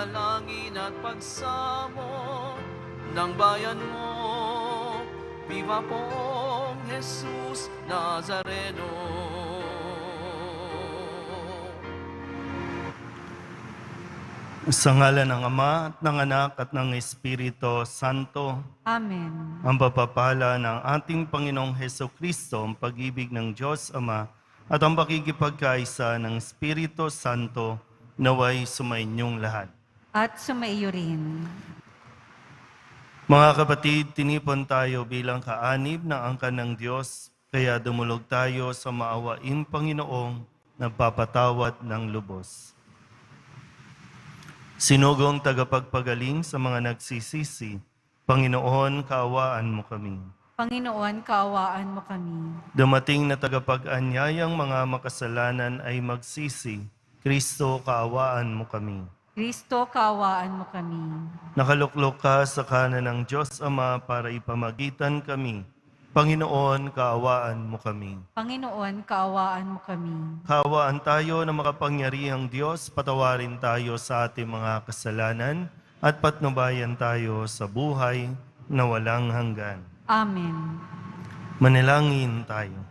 panalangin at pagsamo ng bayan mo. Viva pong Jesus Nazareno. Sa ngalan ng Ama, at ng Anak, at ng Espiritu Santo. Amen. Ang papapala ng ating Panginoong Hesukristo, ang pag-ibig ng Diyos Ama, at ang pakikipagkaisa ng Espiritu Santo, naway sumainyong lahat. At sumaiyo rin. Mga kapatid, tinipon tayo bilang kaanib ng angkan ng Diyos, kaya dumulog tayo sa maawaing Panginoong nagpapatawad ng lubos. Sinugong tagapagpagaling sa mga nagsisisi, Panginoon, kaawaan mo kami. Panginoon, kaawaan mo kami. Dumating na tagapag-anyayang mga makasalanan ay magsisi, Kristo, kaawaan mo kami. Kristo, kaawaan mo kami. Nakaluklok ka sa kanan ng Diyos Ama para ipamagitan kami. Panginoon, kaawaan mo kami. Panginoon, kaawaan mo kami. Kaawaan tayo na makapangyarihang Diyos, patawarin tayo sa ating mga kasalanan at patnubayan tayo sa buhay na walang hanggan. Amen. Manalangin tayo.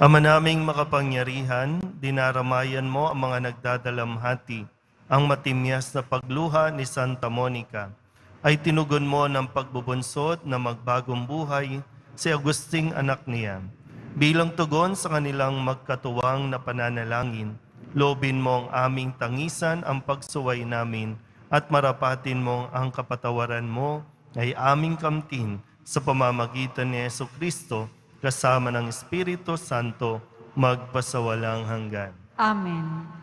Ama naming makapangyarihan, dinaramayan mo ang mga nagdadalamhati. Ang matimyas na pagluha ni Santa Monica ay tinugon mo ng pagbubunsod na magbagong buhay si Agusting anak niya. Bilang tugon sa kanilang magkatuwang na pananalangin, loobin mo ang aming tangisan ang pagsuway namin at marapatin mo ang kapatawaran mo ay aming kamtin sa pamamagitan ni Jesucristo kasama ng Espiritu Santo magpasawalang hanggan. Amen.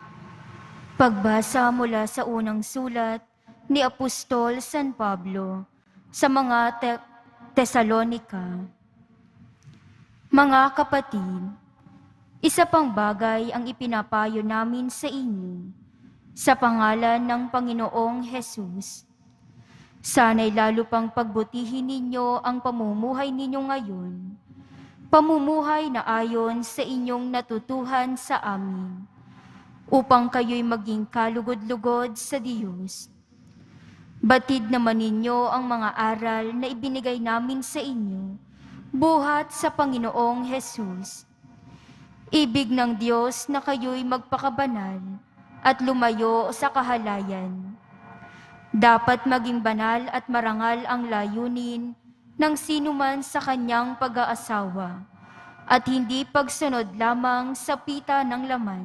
Pagbasa mula sa unang sulat ni Apostol San Pablo sa mga Tesalonika. Mga kapatid, isa pang bagay ang ipinapayo namin sa inyo sa pangalan ng Panginoong Hesus. Sana'y lalo pang pagbutihin ninyo ang pamumuhay ninyo ngayon, pamumuhay na ayon sa inyong natutuhan sa amin, upang kayo'y maging kalugod-lugod sa Diyos. Batid naman ninyo ang mga aral na ibinigay namin sa inyo, buhat sa Panginoong Hesus. Ibig ng Diyos na kayo'y magpakabanal at lumayo sa kahalayan. Dapat maging banal at marangal ang layunin ng sinuman sa kanyang pag-aasawa at hindi pagsunod lamang sa pita ng laman,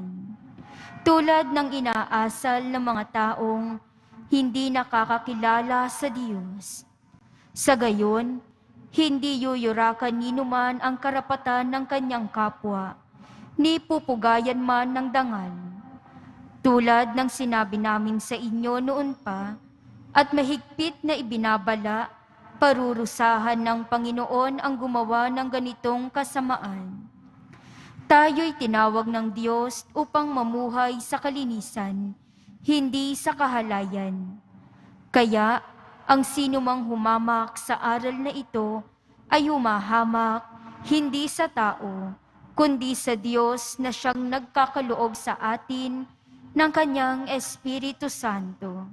tulad ng inaasal ng mga taong hindi nakakakilala sa Diyos. Sa gayon, hindi yuyurakan ninuman ang karapatan ng kanyang kapwa, ni pupugayan man ng dangal. Tulad ng sinabi namin sa inyo noon pa, at mahigpit na ibinabala, parurusahan ng Panginoon ang gumawa ng ganitong kasamaan. Tayo'y tinawag ng Diyos upang mamuhay sa kalinisan, hindi sa kahalayan. Kaya, ang sinumang humamak sa aral na ito ay humahamak hindi sa tao, kundi sa Diyos na siyang nagkakaloob sa atin ng kanyang Espiritu Santo.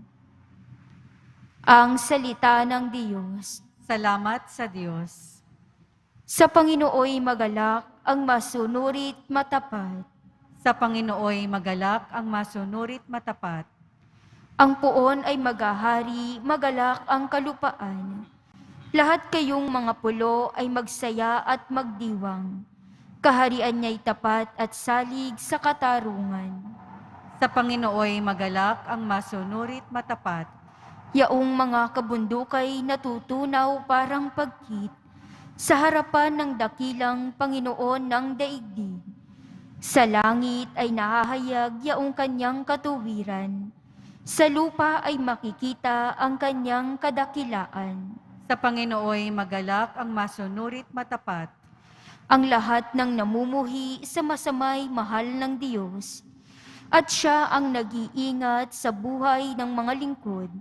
Ang salita ng Diyos. Salamat sa Diyos. Sa Panginooy magalak ang masunurit matapat. Sa Panginooy magalak ang masunurit matapat. Ang puon ay maghahari, magalak ang kalupaan. Lahat kayong mga pulo ay magsaya at magdiwang. Kaharian niya'y tapat at salig sa katarungan. Sa Panginooy magalak ang masunurit matapat. Yaong mga kabundukay natutunaw parang pagkit sa harapan ng dakilang Panginoon ng daigdig. Sa langit ay nahahayag yaong kanyang katuwiran. Sa lupa ay makikita ang kanyang kadakilaan. Sa Panginooy magalak ang masunurit matapat. Ang lahat ng namumuhi sa masamay mahal ng Diyos, at siya ang nag-iingat sa buhay ng mga lingkod.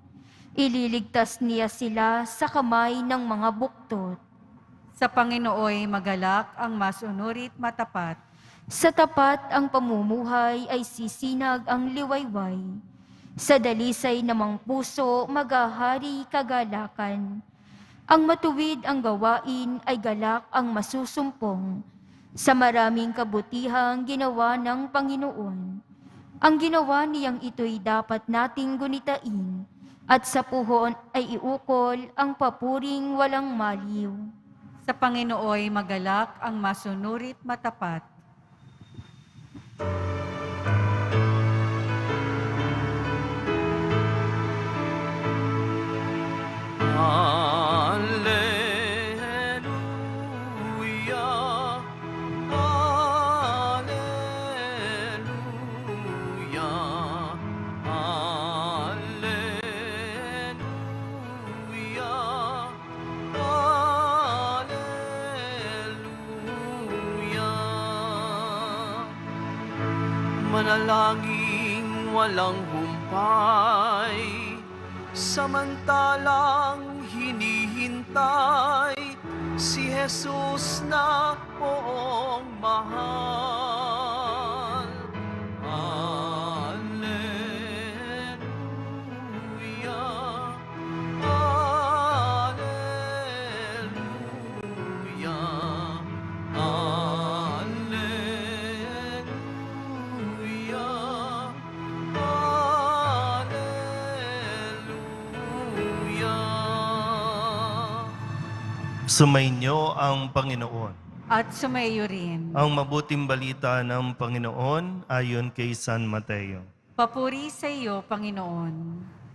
Ililigtas niya sila sa kamay ng mga buktot. Sa Panginooy magalak ang masunurit matapat. Sa tapat ang pamumuhay ay sisinag ang liwayway. Sa dalisay namang puso maghahari kagalakan. Ang matuwid ang gawain ay galak ang masusumpong. Sa maraming kabutihang ginawa ng Panginoon, ang ginawa niyang ito'y dapat nating gunitain, at sa puhon ay iukol ang papuring walang maliw. Sa Panginooy magalak ang masunurit matapat. Alleluia, Alleluia, Alleluia, Alleluia. Manalangin walang humpay, samantalang hinihintay si Jesus na poong mahal. Alleluia, Alleluia, Alleluia, Alleluia. Sumainyo ang Panginoon. At sumayo rin. Ang mabuting balita ng Panginoon ayon kay San Mateo. Papuri sa iyo, Panginoon.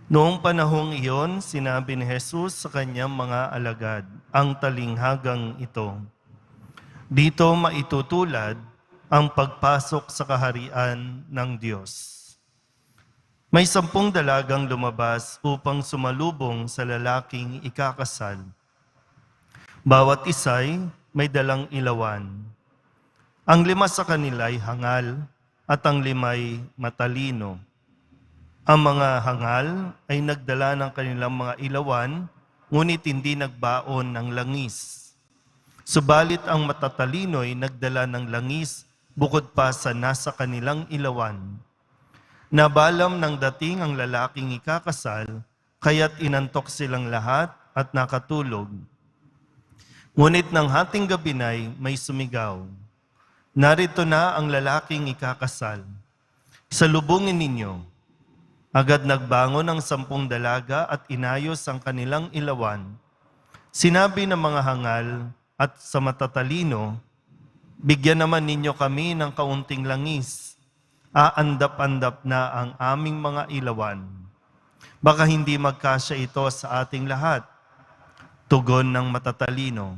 Noong panahong iyon, sinabi ni Jesus sa kanyang mga alagad ang talinghagang ito. Dito maitutulad ang pagpasok sa kaharian ng Diyos. May 10 dalagang lumabas upang sumalubong sa lalaking ikakasal. Bawat isa'y may dalang ilawan. Ang 5 sa kanila'y hangal at ang 5'ay matalino. Ang mga hangal ay nagdala ng kanilang mga ilawan, ngunit hindi nagbaon ng langis. Subalit ang matatalino'y nagdala ng langis bukod pa sa nasa kanilang ilawan. Nabalam ng dating ang lalaking ikakasal, kaya't inantok silang lahat at nakatulog. Ngunit ng hating gabi na'y may sumigaw, narito na ang lalaking ikakasal. Salubungin ninyo. Agad nagbangon ang 10 dalaga at inayos ang kanilang ilawan. Sinabi ng mga hangal at sa matatalino, bigyan naman ninyo kami ng kaunting langis. Aandap-andap na ang aming mga ilawan. Baka hindi magkasya ito sa ating lahat. Tugon ng matatalino,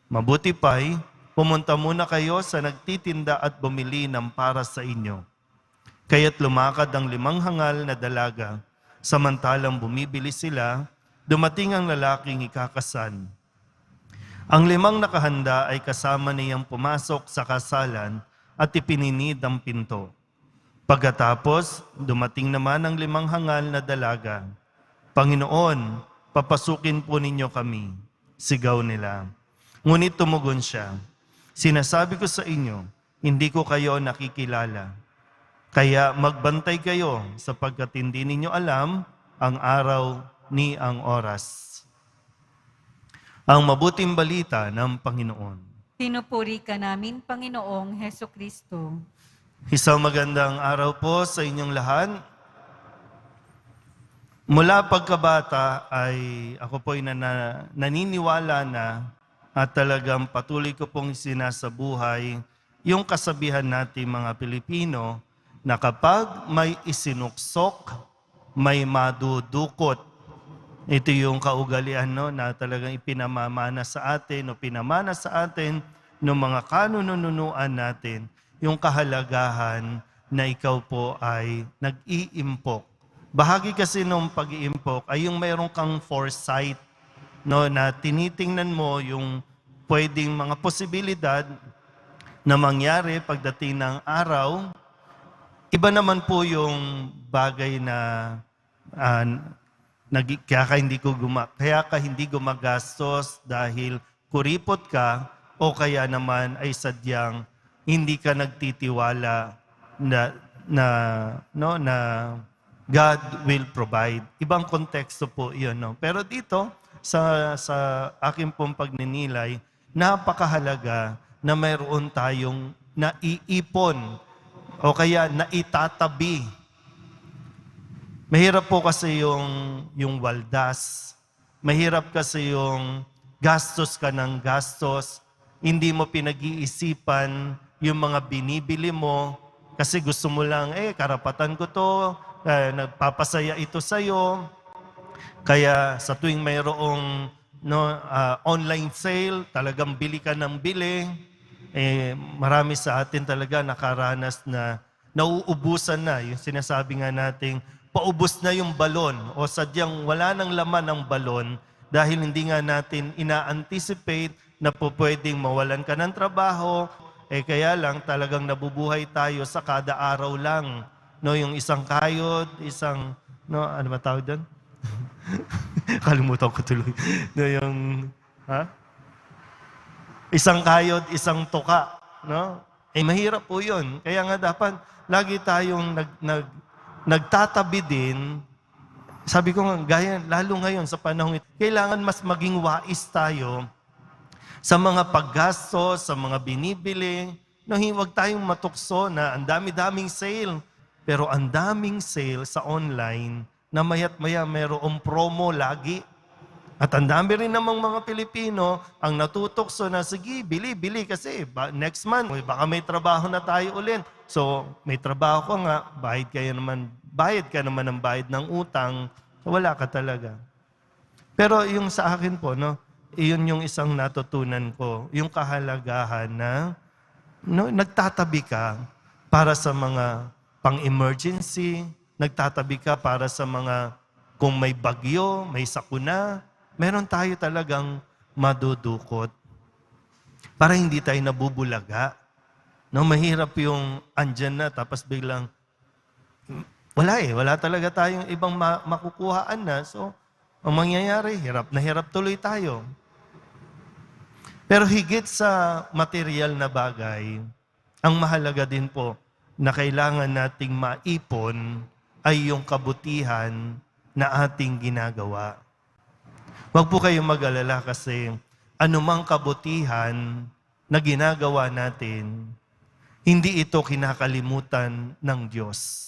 mabuti pa'y pumunta muna kayo sa nagtitinda at bumili ng para sa inyo. Kaya't lumakad ang 5 hangal na dalaga, samantalang bumibili sila, dumating ang lalaking ikakasal. Ang 5 nakahanda ay kasama niyang pumasok sa kasalan at ipininid ang pinto. Pagkatapos, dumating naman ang 5 hangal na dalaga. Panginoon, papasukin po ninyo kami, sigaw nila. Ngunit tumugon siya, sinasabi ko sa inyo, hindi ko kayo nakikilala. Kaya magbantay kayo sapagkat hindi ninyo alam ang araw ni ang oras. Ang mabuting balita ng Panginoon. Pinupuri ka namin, Panginoong Hesukristo. Isang magandang araw po sa inyong lahat. Mula pagkabata ay ako po'y naniniwala na at talagang patuloy ko pong sinasabuhay yung kasabihan natin mga Pilipino na kapag may isinuksok, may madudukot. Ito yung kaugalian na talagang ipinamamana sa atin o pinamana sa atin ng mga kanununuan natin, yung kahalagahan na ikaw po ay nag-iimpok. Bahagi kasi ng pag-iimpok ay yung mayroon kang foresight na tinitingnan mo yung pwedeng mga posibilidad na mangyari pagdating ng araw. Iba naman po yung bagay na kaya ka hindi gumagastos dahil kuripot ka o kaya naman ay sadyang hindi ka nagtitiwala na God will provide. Ibang konteksto po yun. No? Pero dito, sa aking pong pagninilay, napakahalaga na mayroon tayong naiipon o kaya naitatabi. Mahirap po kasi yung waldas. Mahirap kasi yung gastos ka ng gastos. Hindi mo pinag-iisipan yung mga binibili mo kasi gusto mo lang, karapatan ko to, nagpapasaya ito sa'yo. Kaya sa tuwing mayroong online sale, talagang bili ka ng bili. Marami sa atin talaga nakaranas na nauubusan na. Yung sinasabi nga nating paubos na yung balon o sadyang wala nang laman ng balon dahil hindi nga natin ina-anticipate na po pwedeng mawalan ka ng trabaho. Kaya lang talagang nabubuhay tayo sa kada araw lang. No, yung isang kayod, ano ba tawag doon? Kalimutan ko tuloy. No, isang kayod, isang tuka. No? Mahirap po yun. Kaya nga dapat lagi tayong nagtatabi din. Sabi ko nga, lalo ngayon sa panahon ito, kailangan mas maging wais tayo sa mga paggastos, sa mga binibili. No, huwag tayong matukso na ang dami-daming sale. Pero ang daming sale sa online na maya't maya mayroong promo lagi. At ang dami rin namang mga Pilipino ang natutokso na, sige, bili kasi next month, baka may trabaho na tayo ulit. So, may trabaho ko nga, bayad ka naman ng bayad ng utang, so wala ka talaga. Pero yung sa akin po, iyon yung isang natutunan ko, yung kahalagahan na nagtatabi ka para sa mga pang-emergency, nagtatabi ka para sa mga kung may bagyo, may sakuna, meron tayo talagang madudukot para hindi tayo nabubulaga. Mahirap yung andyan na tapos biglang wala talaga tayong ibang makukuhaan na. So, ang mangyayari, hirap na hirap tuloy tayo. Pero higit sa material na bagay, ang mahalaga din po na kailangan nating maipon ay yung kabutihan na ating ginagawa. Huwag po kayong mag-alala kasi anumang kabutihan na ginagawa natin, hindi ito kinakalimutan ng Diyos.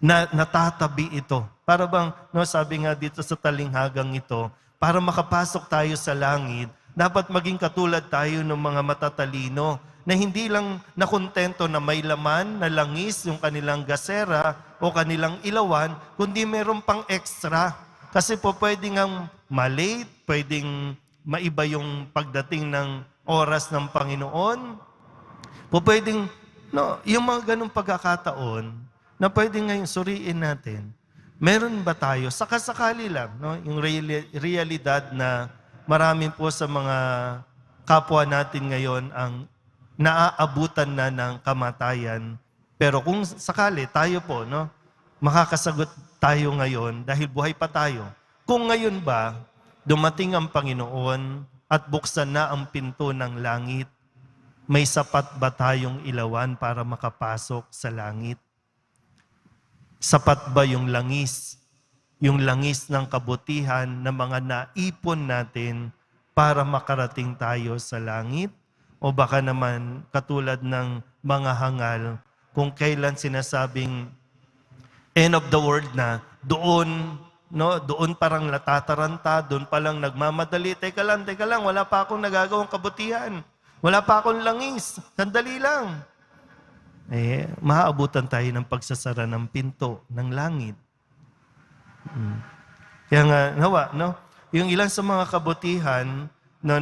Natatabi ito. Para bang, sabi nga dito sa talinghagang ito, para makapasok tayo sa langit, dapat maging katulad tayo ng mga matatalino na hindi lang nakontento na may laman, na langis yung kanilang gasera o kanilang ilawan, kundi meron pang extra. Kasi po pwedeng malate, pwedeng maiba yung pagdating ng oras ng Panginoon. Po pwedeng, yung mga ganong pagkakataon na pwedeng ngayon suriin natin, meron ba tayo, sakasakali lang, yung realidad na marami po sa mga kapwa natin ngayon ang naaabutan na ng kamatayan. Pero kung sakali, tayo po, makakasagot tayo ngayon dahil buhay pa tayo. Kung ngayon ba, dumating ang Panginoon at buksan na ang pinto ng langit, may sapat ba tayong ilawan para makapasok sa langit? Sapat ba yung langis ng kabutihan na mga naipon natin para makarating tayo sa langit? O baka naman katulad ng mga hangal, kung kailan sinasabing end of the world na, doon parang natataranta, doon palang nagmamadali. Teka lang, wala pa akong nagagawang kabutihan. Wala pa akong langis. Sandali lang. Maaabutan tayo ng pagsasara ng pinto ng langit. Kaya nga, yung ilan sa mga kabutihan na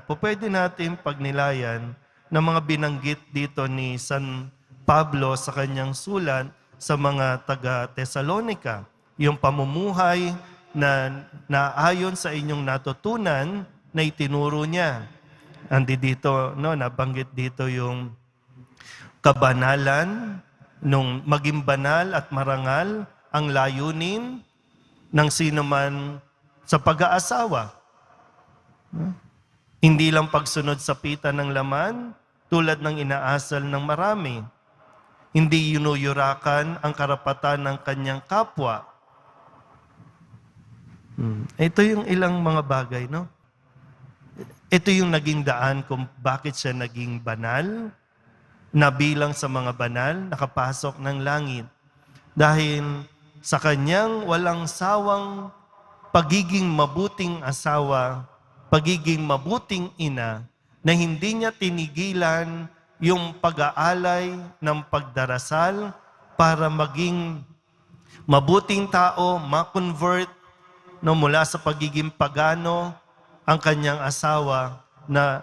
pwede natin pagnilayan ng mga binanggit dito ni San Pablo sa kanyang sulat sa mga taga-Tesalonica. Yung pamumuhay na ayon sa inyong natutunan na itinuro niya. Andi dito, nabanggit dito yung kabanalan, nung maging banal at marangal ang layunin ng sino man sa pag-aasawa. Hindi lang pagsunod sa pita ng laman, tulad ng inaasal ng marami. hindi yunuyurakan ang karapatan ng kanyang kapwa. Ito yung ilang mga bagay, no? Ito yung naging daan kung bakit siya naging banal, nabilang sa mga banal, nakapasok ng langit. Dahil sa kanyang walang sawang pagiging mabuting asawa, pagiging mabuting ina, na hindi niya tinigilan yung pag-aalay ng pagdarasal para maging mabuting tao, ma-convert no, mula sa pagiging pagano ang kanyang asawa na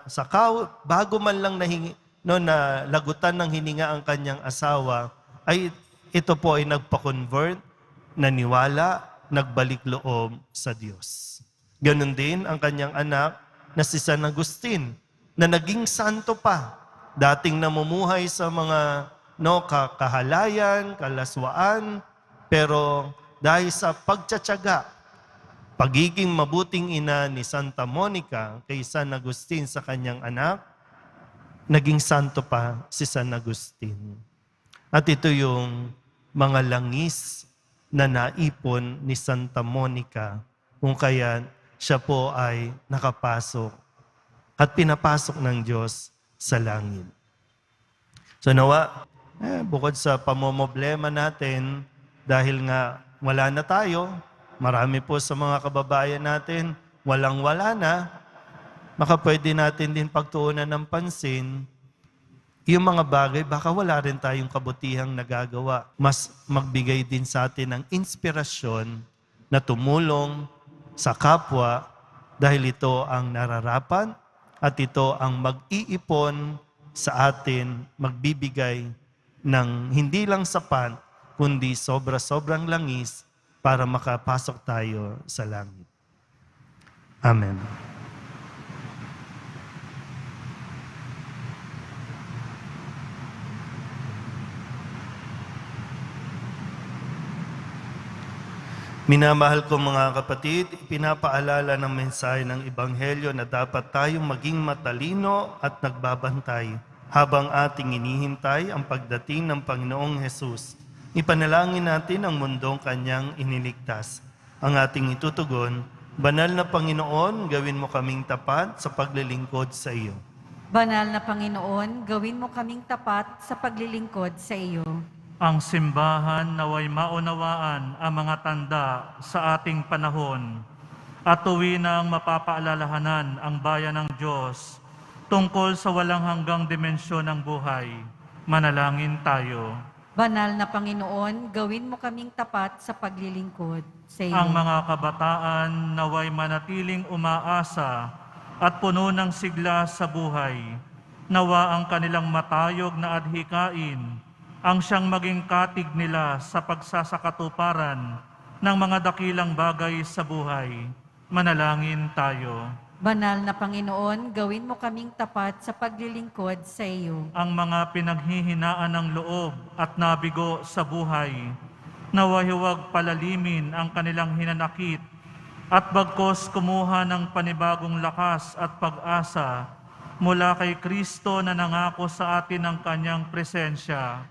bago man lang na lagutan ng hininga ang kanyang asawa, ay ito po ay nagpa-convert, naniwala, nagbalik loob sa Diyos. Ganon din ang kanyang anak na si San Agustin, na naging santo pa. Dating namumuhay sa mga kahalayan, kalaswaan, pero dahil sa pagtsatsaga, pagiging mabuting ina ni Santa Monica kay San Agustin sa kanyang anak, naging santo pa si San Agustin. At ito yung mga langis na naipon ni Santa Monica kung kaya siya po ay nakapasok at pinapasok ng Diyos sa langit. So nawa, bukod sa pamomoblema natin, dahil nga wala na tayo, marami po sa mga kababayan natin, walang-wala na, baka pwede natin din pagtuunan ng pansin, yung mga bagay, baka wala rin tayong kabutihang nagagawa. Mas magbigay din sa atin ng inspirasyon na tumulong sa kapwa dahil ito ang nararapat at ito ang mag-iipon sa atin, magbibigay ng hindi lang sapat, kundi sobra-sobrang langis para makapasok tayo sa langit. Amen. Minamahal ko mga kapatid, pinapaalala ng mensahe ng Ebanghelyo na dapat tayong maging matalino at nagbabantay habang ating inihintay ang pagdating ng Panginoong Hesus. Ipanalangin natin ang mundong Kanyang iniligtas. Ang ating itutugon, Banal na Panginoon, gawin mo kaming tapat sa paglilingkod sa iyo. Banal na Panginoon, gawin mo kaming tapat sa paglilingkod sa iyo. Ang simbahan naway maunawaan ang mga tanda sa ating panahon at tuwinang mapapaalalahanan ang bayan ng Diyos tungkol sa walang hanggang dimensyon ng buhay. Manalangin tayo. Banal na Panginoon, gawin mo kaming tapat sa paglilingkod sa iyo. Ang mga kabataan naway manatiling umaasa at puno ng sigla sa buhay. Nawa ang kanilang matayog na adhikain ang siyang maging katig nila sa pagsasakatuparan ng mga dakilang bagay sa buhay. Manalangin tayo. Banal na Panginoon, gawin mo kaming tapat sa paglilingkod sa iyo. Ang mga pinaghihinaan ng loob at nabigo sa buhay, nawa huwag palalimin ang kanilang hinanakit at bagkos kumuha ng panibagong lakas at pag-asa mula kay Kristo na nangako sa atin ng kanyang presensya.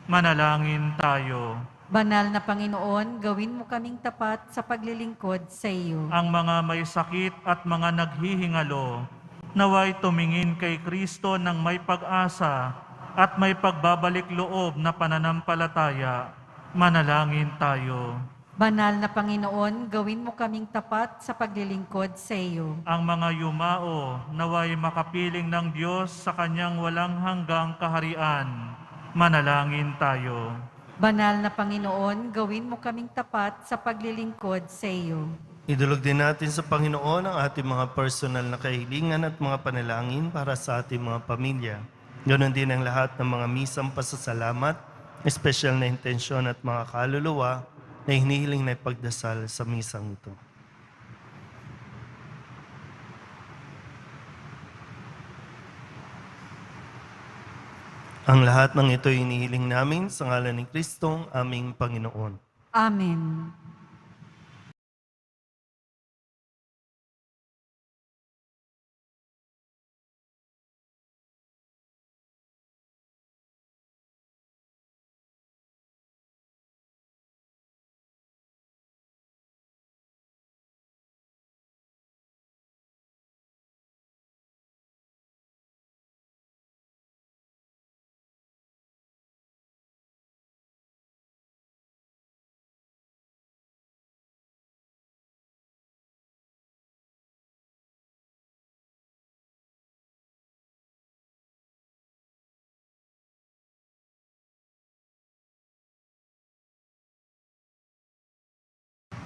Manalangin tayo. Banal na Panginoon, gawin mo kaming tapat sa paglilingkod sa iyo. Ang mga may sakit at mga naghihingalo, naway tumingin kay Kristo ng may pag-asa at may pagbabalik loob na pananampalataya. Manalangin tayo. Banal na Panginoon, gawin mo kaming tapat sa paglilingkod sa iyo. Ang mga yumao, naway makapiling ng Diyos sa kanyang walang hanggang kaharian. Manalangin tayo. Banal na Panginoon, gawin mo kaming tapat sa paglilingkod sa iyo. Idulog din natin sa Panginoon ang ating mga personal na kahilingan at mga panalangin para sa ating mga pamilya. Ganon din ang lahat ng mga misang pasasalamat, espesyal na intensyon at mga kaluluwa na hinihiling na ipagdasal sa misang ito. Ang lahat ng ito hinihiling namin sa ngalan ni Kristong aming Panginoon. Amen.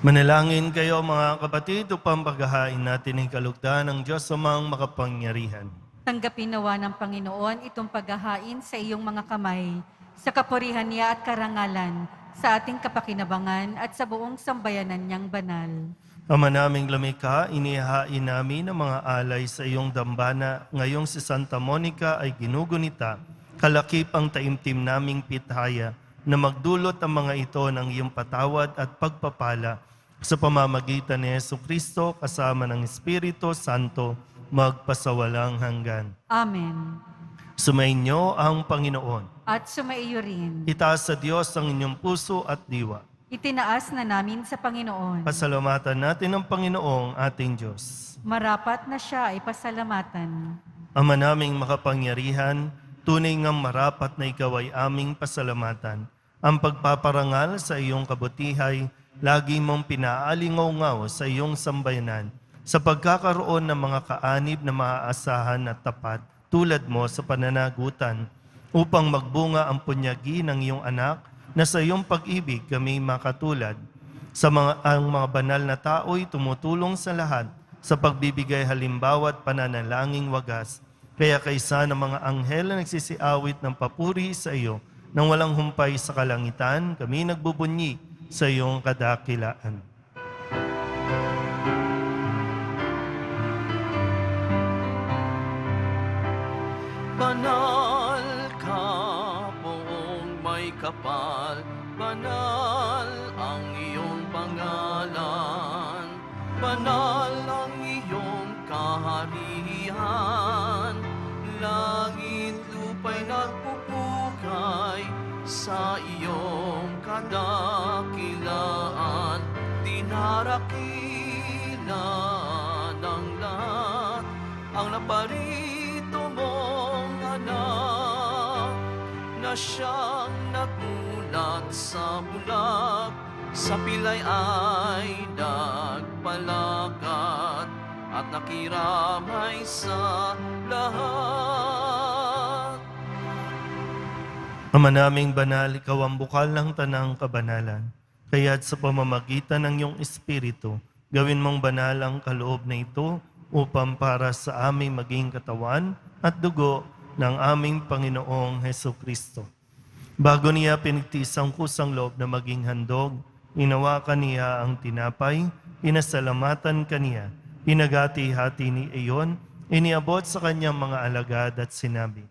Manalangin kayo mga kapatid upang paghahain natin ang kalugdan ng Diyos amang makapangyarihan. Tanggapin nawa ng Panginoon itong paghahain sa iyong mga kamay, sa kapurihan niya at karangalan, sa ating kapakinabangan at sa buong sambayanan niyang banal. Ama naming lumikha, inihahain namin ang mga alay sa iyong dambana. Ngayong si Santa Monica ay ginugunita, kalakip ang taimtim naming pitaya, na magdulot ang mga ito ng iyong patawad at pagpapala sa pamamagitan ni Jesucristo kasama ng Espiritu Santo, magpasawalang hanggan. Amen. Sumainyo ang Panginoon. At sumaiyo rin. Itaas sa Diyos ang inyong puso at diwa. Itinaas na namin sa Panginoon. Pasalamatan natin ang Panginoong ating Diyos. Marapat na siya ay pasalamatan. Ama naming makapangyarihan, tunay ngang marapat na ikaw ay aming pasalamatan. Ang pagpaparangal sa iyong kabutihay, lagi mong pinaalingaw-ngaw sa iyong sambayanan, sa pagkakaroon ng mga kaanib na maaasahan at tapat, tulad mo sa pananagutan, upang magbunga ang punyagi ng iyong anak, na sa iyong pag-ibig kami makatulad. Ang mga banal na tao'y tumutulong sa lahat, sa pagbibigay halimbawa at pananalangin wagas. Kaya kaysa ng mga anghel na nagsisiawit ng papuri sa iyo, nang walang humpay sa kalangitan, kami nagbubunyi sa iyong kadakilaan. Banal ka, poong may kapal, banal ang iyong pangalan, banal ang iyong kaharian, langit lupa'y nagpupukay sa iyong kadakilaan, dinarakila ng lahat ang naparito mong anak, na siyang nagulat sa bulag, sa pilay ay nagpalagat, at nakiramay sa lahat. Ama naming banal, ikaw ang bukal ng tanang kabanalan. Kaya't sa pamamagitan ng iyong Espiritu, gawin mong banal ang kaloob na ito upang para sa aming maging katawan at dugo ng aming Panginoong Hesukristo. Bago niya pinigtis ang kusang loob na maging handog, inawakan niya ang tinapay, inasalamatan kaniya, pinagati-hati ni iyon, iniabot sa kanyang mga alagad at sinabi,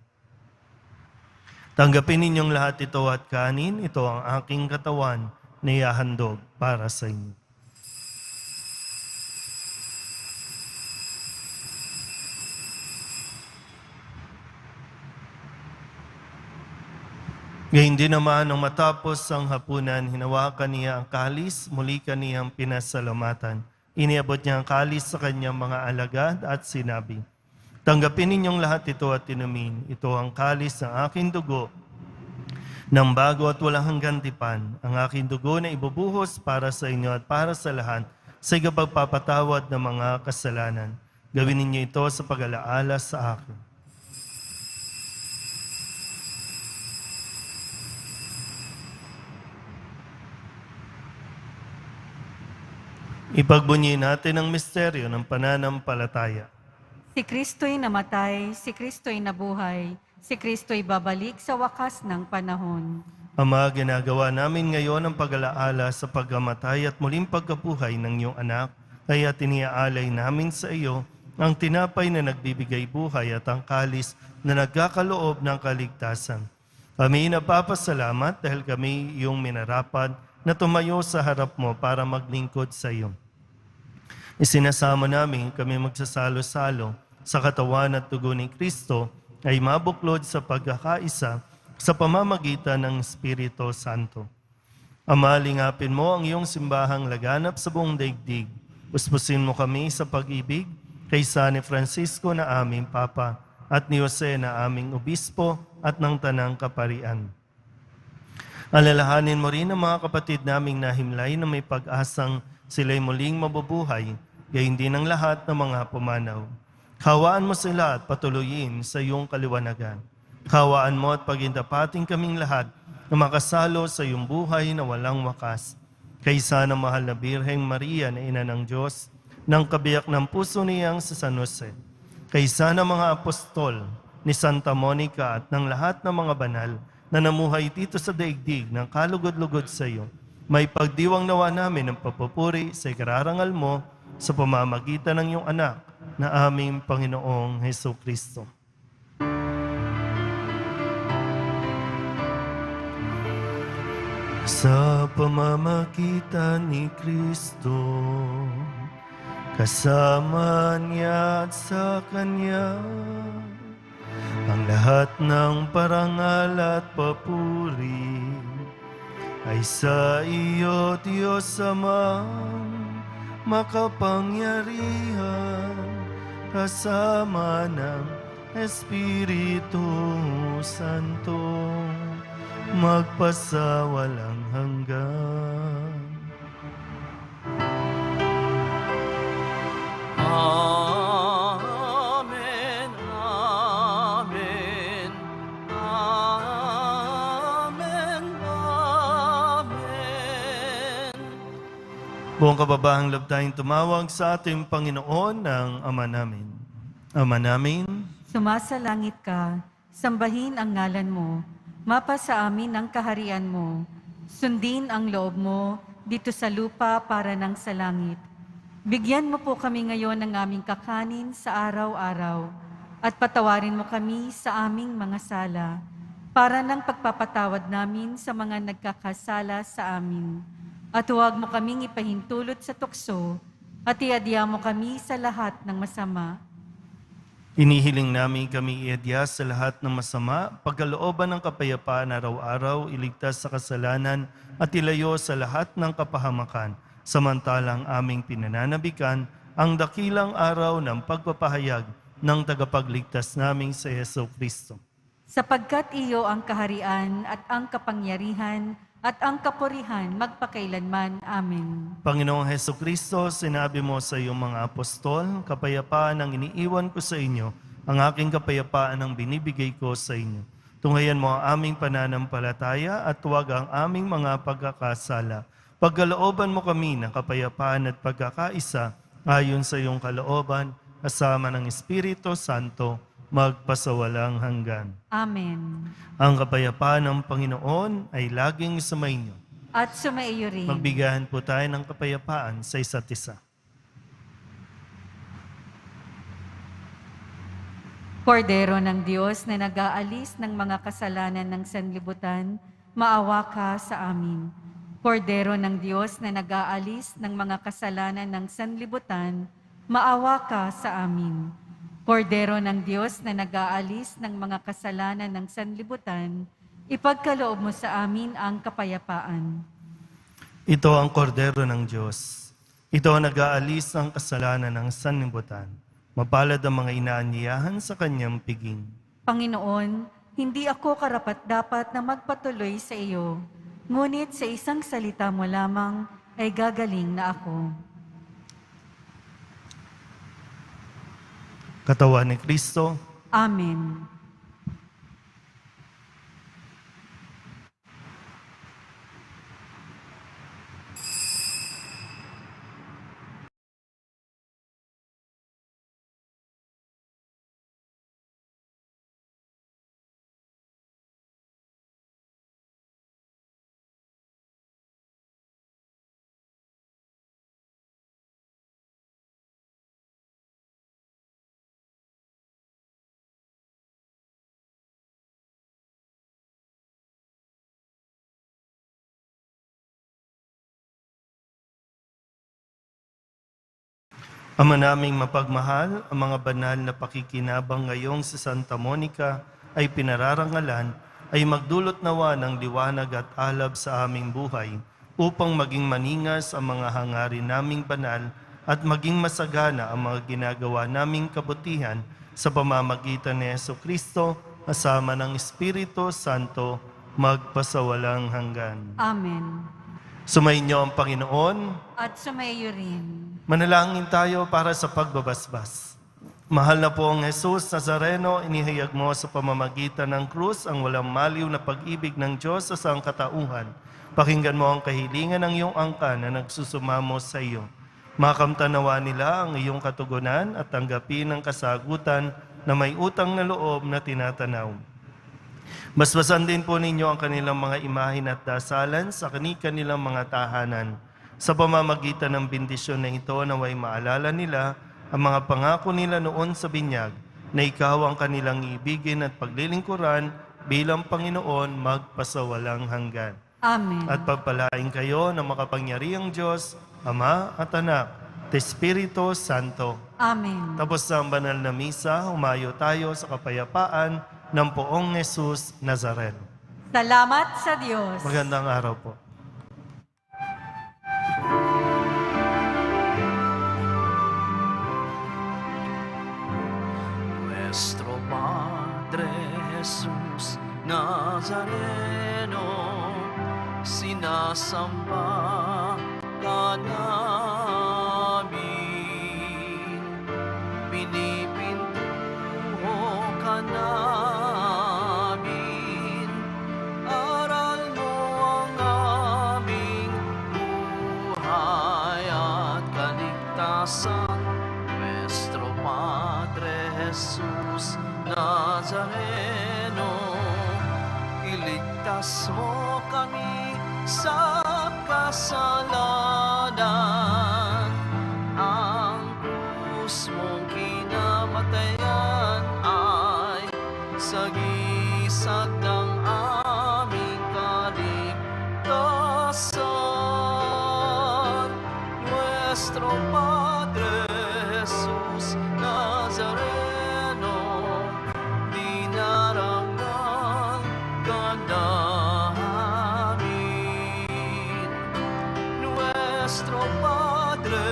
tanggapin ninyong lahat ito at kanin, ito ang aking katawan na ihahandog para sa inyo. Gayun din naman, nung matapos ang hapunan, hinawakan niya ang kalis, muli kaniyang pinasalamatan. Iniabot niya ang kalis sa kanyang mga alagad at sinabi, tanggapin ninyong lahat ito at inumin. Ito ang kalis ng aking dugo, ng bago at walang hanggang tipan. Ang aking dugo na ibubuhos para sa inyo at para sa lahat, sa ikapagpapatawad ng mga kasalanan. Gawin ninyo ito sa pag-alaala sa akin. Ipagbunyi natin ang misteryo ng pananampalataya. Si Kristo'y namatay, si Kristo'y nabuhay, si Kristo'y babalik sa wakas ng panahon. Ama, ginagawa namin ngayon ang pag-alaala sa pagkamatay at muling pagkabuhay ng iyong anak, kaya tiniaalay namin sa iyo ang tinapay na nagbibigay buhay at ang kalis na nagkakaloob ng kaligtasan. Kami napapasalamat dahil kami iyong minarapat na tumayo sa harap mo para maglingkod sa iyo. Isinasama namin kami magsasalo-salo sa katawan at dugo ni Kristo ay mabuklod sa pagkakaisa sa pamamagitan ng Espiritu Santo. Ama, lingapin mo ang iyong simbahang laganap sa buong daigdig. Uspusin mo kami sa pag-ibig kay San Francisco na aming Papa at ni Jose na aming Obispo at ng Tanang Kaparian. Alalahanin mo rin ang mga kapatid naming nahimlay na may pag-asang sila'y muling mabubuhay, gayon din ang lahat ng mga pumanaw. Hawaan mo sila at patuloyin sa iyong kaliwanagan. Hawaan mo at pagindapating kaming lahat na makasalo sa iyong buhay na walang wakas. kaysa ng mahal na Birheng Maria na ina ng Diyos, ng kabiyak ng puso niyang sa San Jose, kaysa ng mga apostol, ni Santa Monica at ng lahat ng mga banal na namuhay dito sa daigdig ng kalugod-lugod sa iyo, may pagdiwang nawa namin ng papupuri sa ikararangal mo sa pamamagitan ng iyong anak na aming Panginoong Hesus Kristo. Sa pamamagitan ni Kristo, kasama niya at sa Kanya, ang lahat ng parangal at papuri ay sa iyo, Diyos Amang makapangyarihan, kasama ng Espiritu Santo, magpasawalang hanggan. Amen, amen, amen, amen. Buong kababahang loob tayong tumawag sa ating Panginoon ng Ama namin. Ama namin, Sumasalangit ka, sambahin ang ngalan mo, mapa sa amin ang kaharian mo, sundin ang loob mo dito sa lupa para nang sa langit. Bigyan mo po kami ngayon ng aming kakanin sa araw-araw at patawarin mo kami sa aming mga sala para nang pagpapatawad namin sa mga nagkakasala sa amin. At huwag mo kaming ipahintulot sa tukso at iadya mo kami sa lahat ng masama. inihiling namin kami iadya sa lahat ng masama, pagkalooban ng kapayapaan araw-araw, iligtas sa kasalanan at ilayo sa lahat ng kapahamakan, samantalang aming pinananabikan ang dakilang araw ng pagpapahayag ng tagapagligtas naming sa Hesus Kristo. Sapagkat iyo ang kaharian at ang kapangyarihan at ang kapurihan magpakailanman. Amen. Panginoong Hesus Kristo, sinabi mo sa iyong mga apostol, kapayapaan ang iniiwan ko sa inyo, ang aking kapayapaan ang binibigay ko sa inyo. Tunghayan mo ang aming pananampalataya at huwag ang aming mga pagkakasala. Pagkalooban mo kami ng kapayapaan at pagkakaisa ayon sa iyong kalooban, kasama ng Espiritu Santo, magpasawalang hanggan. Amen. Ang kapayapaan ng Panginoon ay laging sumainyo. At sumaiyo rin. Magbigayan po tayo ng kapayapaan sa isa't isa. Kordero ng Diyos na nag-aalis ng mga kasalanan ng sanlibutan, maawa ka sa amin. Kordero ng Diyos na nag-aalis ng mga kasalanan ng sanlibutan, maawa ka sa amin. Kordero ng Diyos na nag-aalis ng mga kasalanan ng sanlibutan, ipagkaloob mo sa amin ang kapayapaan. Ito ang kordero ng Diyos. Ito ang nag-aalis ng kasalanan ng sanlibutan. Mapalad ang mga inaanyayahan sa kanyang piging. Panginoon, hindi ako karapat-dapat na magpatuloy sa iyo, ngunit sa isang salita mo lamang ay gagaling na ako. Katawan ni Kristo, Amen. Ama naming mapagmahal, ang mga banal na pakikinabang ngayong sa Santa Monica ay pinararangalan, ay magdulot nawa ng liwanag at alab sa aming buhay, upang maging maningas ang mga hangarin naming banal at maging masagana ang mga ginagawa naming kabutihan sa pamamagitan ni Hesus Kristo, kasama ng Espiritu Santo, magpasawalang hanggan. Amen. Sumainyo ang Panginoon. At sumaiyo rin. Manalangin tayo para sa pagbabasbas. Mahal na poong Jesus Nazareno, inihayag mo sa pamamagitan ng krus ang walang maliw na pag-ibig ng Diyos sa sangkatauhan. Pakinggan mo ang kahilingan ng iyong angkan na nagsusumamo sa iyo. Makamtanawa nila ang iyong katugunan at tanggapin ang kasagutan na may utang na loob na tinatanaw. Basbasan din po ninyo ang kanilang mga imahin at dasalan sa kanilang mga tahanan. Sa pamamagitan ng bendisyon na ito, naway maalala nila ang mga pangako nila noon sa binyag, na ikaw ang kanilang ibigin at paglilingkuran bilang Panginoon magpasawalang hanggan. Amen. At pagpalain kayo ng makapangyarihang Diyos, Ama at Anak, at Espiritu Santo. Amen. Tapos sa banal na misa, humayo tayo sa kapayapaan ng Poong Jesus Nazareno. Salamat sa Diyos. Magandang araw po. Nuestro Padre Jesús Nazareno, sinasamba ka namin, pinipintuho ka namin, aral mo ang aming buhay at kaligtasan. Nuestro Padre Jesús Nazareno, iligtas mo kami sa kasalanan. Ang krus mong kinamatayan ay sagisag ng aming kaligtasan. Nuestro Padre Jesus Nazareno, dinarangal ka namin. Nuestro Padre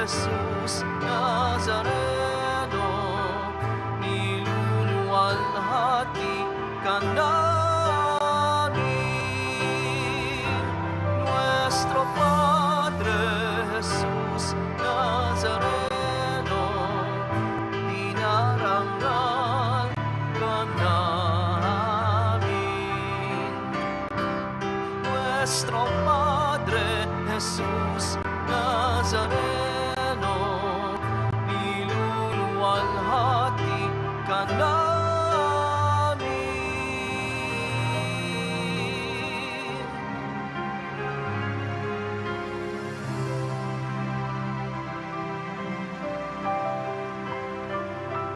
Jesus Nazareno, niluluwalhati ka namin. Nuestro Padre Jesus Nazareno, dinarangal ka namin. Nuestro Padre Jesus Nazareno,